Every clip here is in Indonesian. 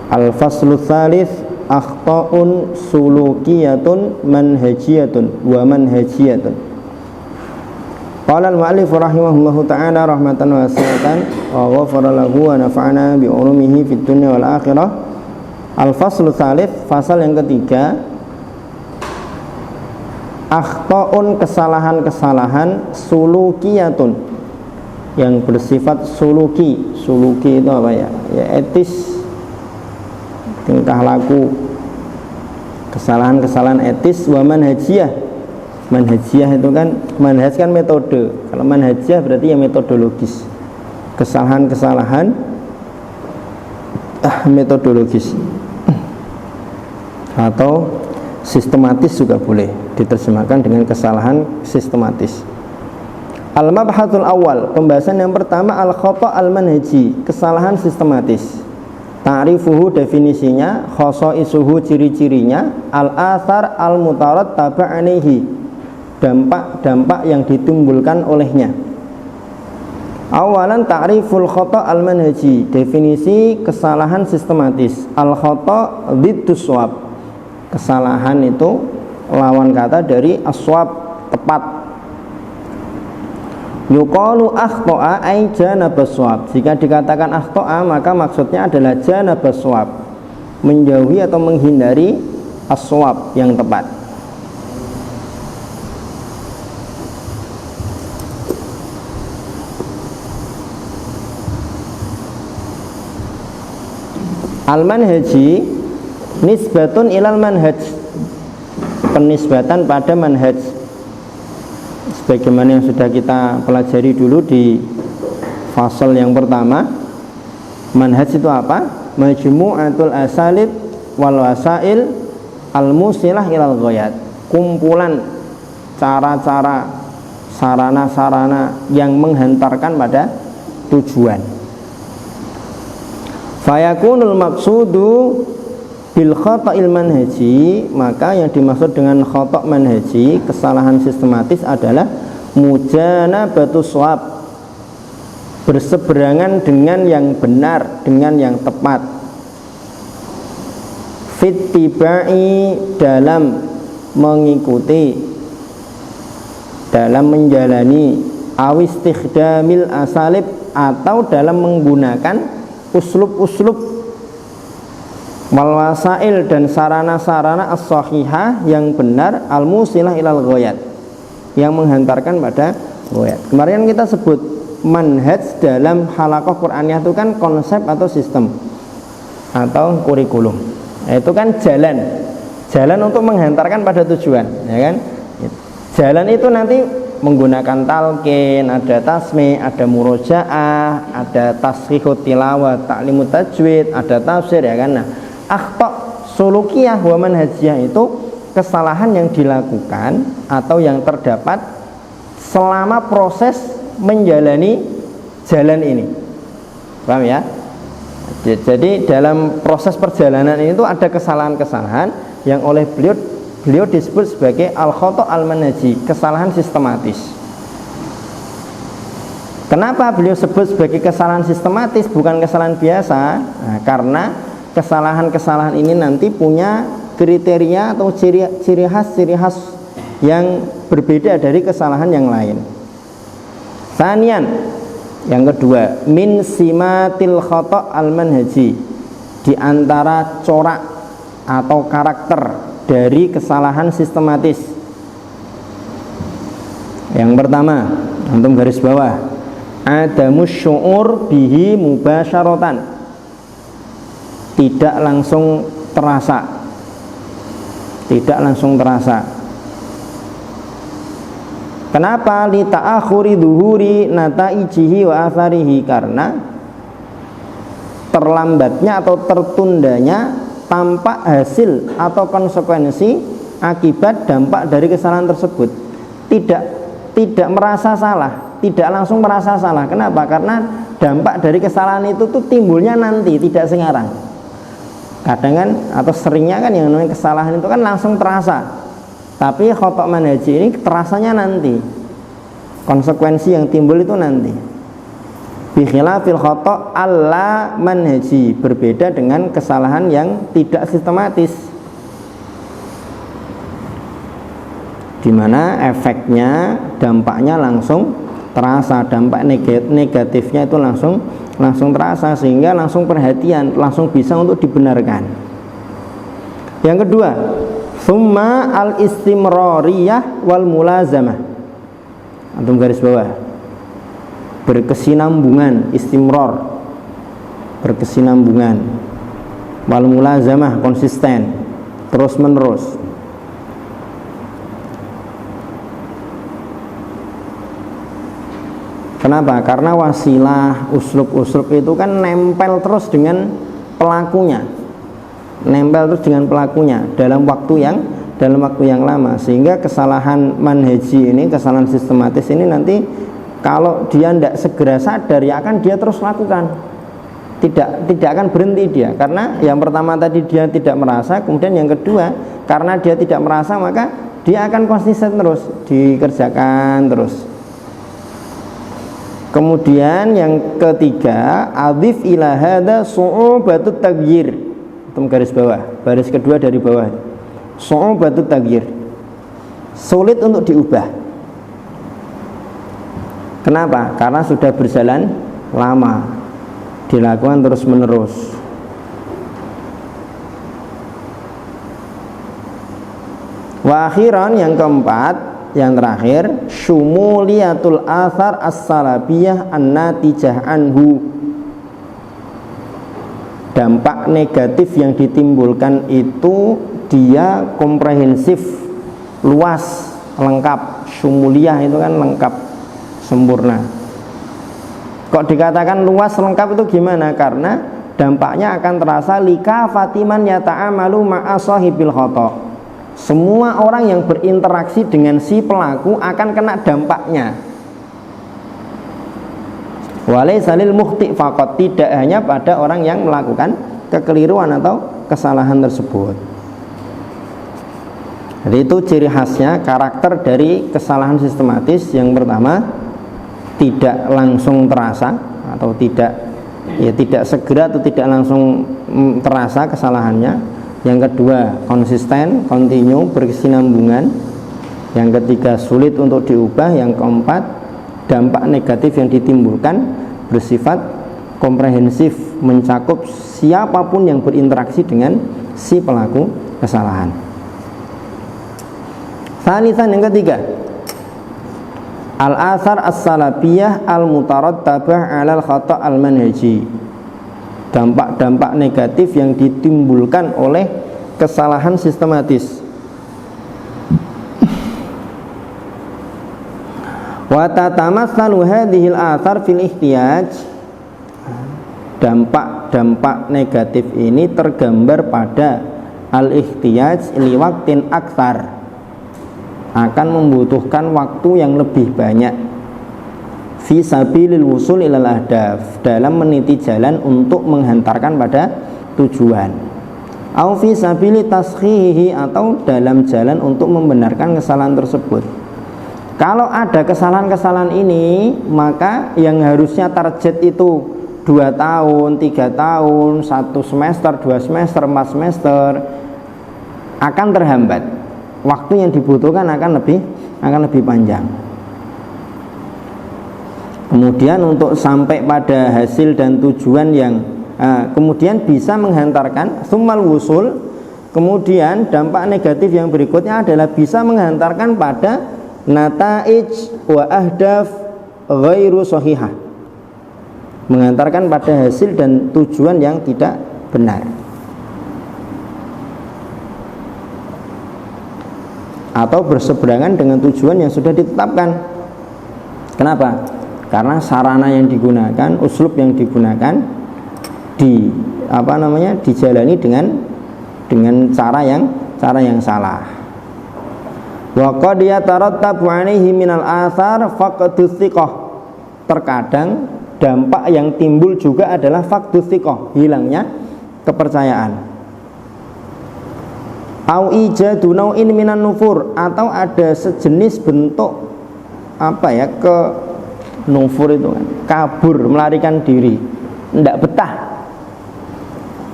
Al-faslu tsalits akhta'un sulukiyatun manhajiyatun wa manhajiyatun. Qala al-mu'allif rahimahullahu ta'ala rahmatan wasi'atan wa ghafara lahu wa nafa'ana bi ulumihi fid dunya wal akhirah. Al-faslu tsalits, fasal yang ketiga, akhta'un kesalahan-kesalahan sulukiyatun yang bersifat suluki. Suluki itu apa ya? Ya etis, tingkah laku, kesalahan-kesalahan etis. Wa manhajiyah, manhajiyah itu kan, manhaj kan metode, kalau manhajiyah berarti ya metodologis, kesalahan-kesalahan metodologis atau sistematis juga boleh diterjemahkan dengan kesalahan sistematis. Al-mabhatul awal, pembahasan yang pertama, al-khata' al-manhaji, kesalahan sistematis. Ta'rifuhu, definisinya, khosoisuhu, ciri-cirinya, al-athar al-mutarattaba 'alaihi, dampak-dampak yang ditimbulkan olehnya. Awalan ta'riful khata' al-manhaji, definisi kesalahan sistematis. Al-khata' dhiddus shawab, kesalahan itu lawan kata dari as-shawab, tepat. Yuqalu akhta'a ay janabas shawab, jika dikatakan akhta'a maka maksudnya adalah janabas shawab, menjauhi atau menghindari as-shawab, yang tepat. Al-manhaji nisbatun ilal manhaj, penisbatan pada manhaj, sebagaimana yang sudah kita pelajari dulu di fasal yang pertama. Manhaj itu apa? Majmu'atul asalib wal wasail al-musilah ilal ghayat, kumpulan cara-cara, sarana-sarana yang menghantarkan pada tujuan. Fayakunul maqsudu bil khata'il manhaji, maka yang dimaksud dengan khata' manhaji, kesalahan sistematis, adalah mujanabatus shawab, berseberangan dengan yang benar, dengan yang tepat. Fittiba'i, dalam mengikuti, dalam menjalani, awistikhdamil asalib, atau dalam menggunakan uslub-uslub, wal wasail, dan sarana-sarana as-sahihah, yang benar, al-musilah ilal ghayat, yang menghantarkan pada ghayat. Kemarin kita sebut manhaj dalam halaqah Qur'aniyah itu kan konsep atau sistem atau kurikulum. Itu kan jalan untuk menghantarkan pada tujuan, ya kan? Jalan itu nanti menggunakan talqin, ada tasmi', ada murojaah, ada tasghihut tilawah, ta'limut tajwid, ada tafsir, ya kan? Nah, akhta' sulukiyah wa manhajiyah itu kesalahan yang dilakukan atau yang terdapat selama proses menjalani jalan ini. Paham ya? Jadi dalam proses perjalanan ini itu ada kesalahan-kesalahan yang oleh beliau disebut sebagai al-khata' al-manhaji, kesalahan sistematis. Kenapa beliau sebut sebagai kesalahan sistematis, bukan kesalahan biasa? Nah, karena kesalahan-kesalahan ini nanti punya kriteria atau ciri khas yang berbeda dari kesalahan yang lain. Sanian, yang kedua, min simatil khata' al-manhaji, di antara corak atau karakter dari kesalahan sistematis. Yang pertama, antum garis bawah, adamus syu'ur bihi mubasyaratan, tidak langsung terasa, tidak langsung terasa. Kenapa? Li ta'akhuri dhuhuri nataijihi wa atharihi, karena terlambatnya atau tertundanya tampak hasil atau konsekuensi akibat dampak dari kesalahan tersebut. Tidak merasa salah, tidak langsung merasa salah. Kenapa? Karena dampak dari kesalahan itu tuh timbulnya nanti, tidak sekarang. Kadang kan, atau seringnya kan yang namanya kesalahan itu kan langsung terasa, tapi khata' manhaji ini terasanya nanti, konsekuensi yang timbul itu nanti. Bi khilafil khata' alla manhaji, berbeda dengan kesalahan yang tidak sistematis, di mana efeknya, dampaknya langsung terasa, dampak negatifnya itu langsung terasa, sehingga langsung perhatian, langsung bisa untuk dibenarkan. Yang kedua, summa al-istimrariyah wal mulazamah. Antum garis bawah, berkesinambungan, istimrar, berkesinambungan, wal mulazamah, konsisten, terus menerus. Kenapa? Karena wasilah, uslub itu kan nempel terus dengan pelakunya, nempel terus dengan pelakunya dalam waktu yang lama, sehingga kesalahan manhaji ini, kesalahan sistematis ini nanti kalau dia tidak segera sadar, ya akan dia terus lakukan, tidak akan berhenti dia. Karena yang pertama tadi dia tidak merasa, kemudian yang kedua karena dia tidak merasa, maka dia akan konsisten terus dikerjakan terus. Kemudian yang ketiga, adif ila hada su'ubatut taghyir. Itu garis bawah, baris kedua dari bawah. Su'ubatut taghyir, sulit untuk diubah. Kenapa? Karena sudah berjalan lama, dilakukan terus menerus. Wa akhiran, yang keempat, yang terakhir, syumuliyatul athar as-salabiyah an-natijah anhu. Dampak negatif yang ditimbulkan itu dia komprehensif, luas, lengkap. Syumuliyah itu kan lengkap, sempurna. Kok dikatakan luas lengkap itu gimana? Karena dampaknya akan terasa lika fatiman yata'amalu ma'a sahibil khata'. Semua orang yang berinteraksi dengan si pelaku akan kena dampaknya. Walaysa lil mukhti' faqat, tidak hanya pada orang yang melakukan kekeliruan atau kesalahan tersebut. Jadi itu ciri khasnya, karakter dari kesalahan sistematis. Yang pertama, tidak langsung terasa atau tidak segera atau tidak langsung terasa kesalahannya. Yang kedua, konsisten, kontinu, berkesinambungan. Yang ketiga, sulit untuk diubah. Yang keempat, dampak negatif yang ditimbulkan bersifat komprehensif, mencakup siapapun yang berinteraksi dengan si pelaku kesalahan. Salisan, yang ketiga, al-athar as-salabiyah al-mutarattabah 'alal khata' al-manhaji. Dampak-dampak negatif yang ditimbulkan oleh kesalahan sistematis. Wa tatamatsalu hadhil athar fil ihtiyaj. Dampak-dampak negatif ini tergambar pada al-ihtiyaj li waqtin aktsar, akan membutuhkan waktu yang lebih banyak, fi sabilil wusul ilal ahdaf, dalam meniti jalan untuk menghantarkan pada tujuan, au fi sabili tashihihi, atau dalam jalan untuk membenarkan kesalahan tersebut. Kalau ada kesalahan-kesalahan ini, maka yang harusnya target itu 2 tahun, 3 tahun, 1 semester, 2 semester, 4 semester akan terhambat. Waktu yang dibutuhkan akan lebih panjang. Kemudian untuk sampai pada hasil dan tujuan yang kemudian bisa menghantarkan summal wusul, kemudian dampak negatif yang berikutnya adalah bisa menghantarkan pada nataij wa ahdaf ghairu sahihah, menghantarkan pada hasil dan tujuan yang tidak benar, atau berseberangan dengan tujuan yang sudah ditetapkan. Kenapa? Karena sarana yang digunakan, uslub yang digunakan dijalani dengan cara yang salah. Wa qad yatarattabu 'alaihi minal athar faqdus thiqah. Terkadang dampak yang timbul juga adalah faqdus thiqah, hilangnya kepercayaan. Au ijadu nau'in minan nufur, atau ada sejenis bentuk Nufur itu kan kabur, melarikan diri, tidak betah.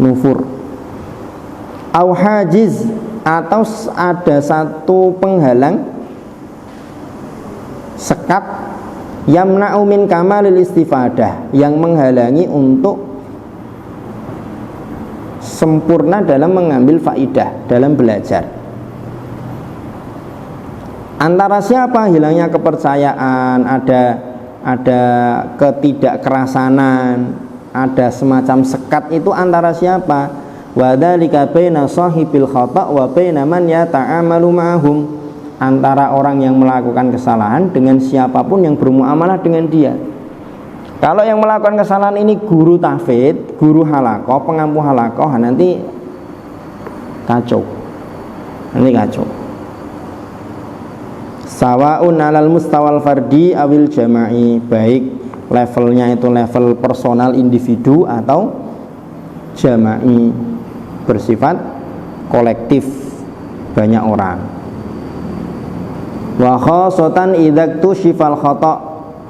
Nufur. Au hajiz, atau ada satu penghalang, sekat, yamna'u min kamalil istifadah, yang menghalangi untuk sempurna dalam mengambil faidah, dalam belajar. Antara siapa? Hilangnya kepercayaan, ada ketidakkerasanan, ada semacam sekat, itu antara siapa? Wa dzalika baina sahibil khata' wa baina man yata'amalu ma'ahum, antara orang yang melakukan kesalahan dengan siapapun yang bermuamalah dengan dia. Kalau yang melakukan kesalahan ini guru tahfidz, guru halaqah, pengampu halaqah, nanti kacau. Nanti kacau. Sawaun 'alal mustawal fardi awil jama'i, baik levelnya itu level personal individu atau jama'i, bersifat kolektif, banyak orang. Wa khosatan idza tushifal khata',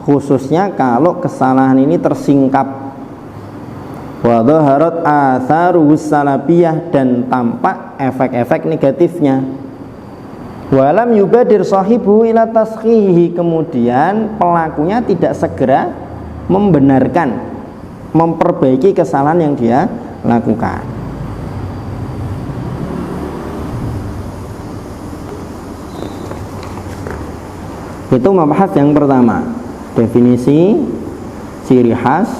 khususnya kalau kesalahan ini tersingkap. Wa dhaharat atharus salabiyah, dan tampak efek-efek negatifnya. Walam yubadir sahibu ila tashihi, kemudian pelakunya tidak segera membenarkan, memperbaiki kesalahan yang dia lakukan. Itu mabahas yang pertama, definisi, ciri khas,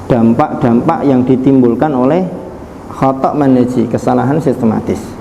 dampak-dampak yang ditimbulkan oleh khata' manhaji, kesalahan sistematis.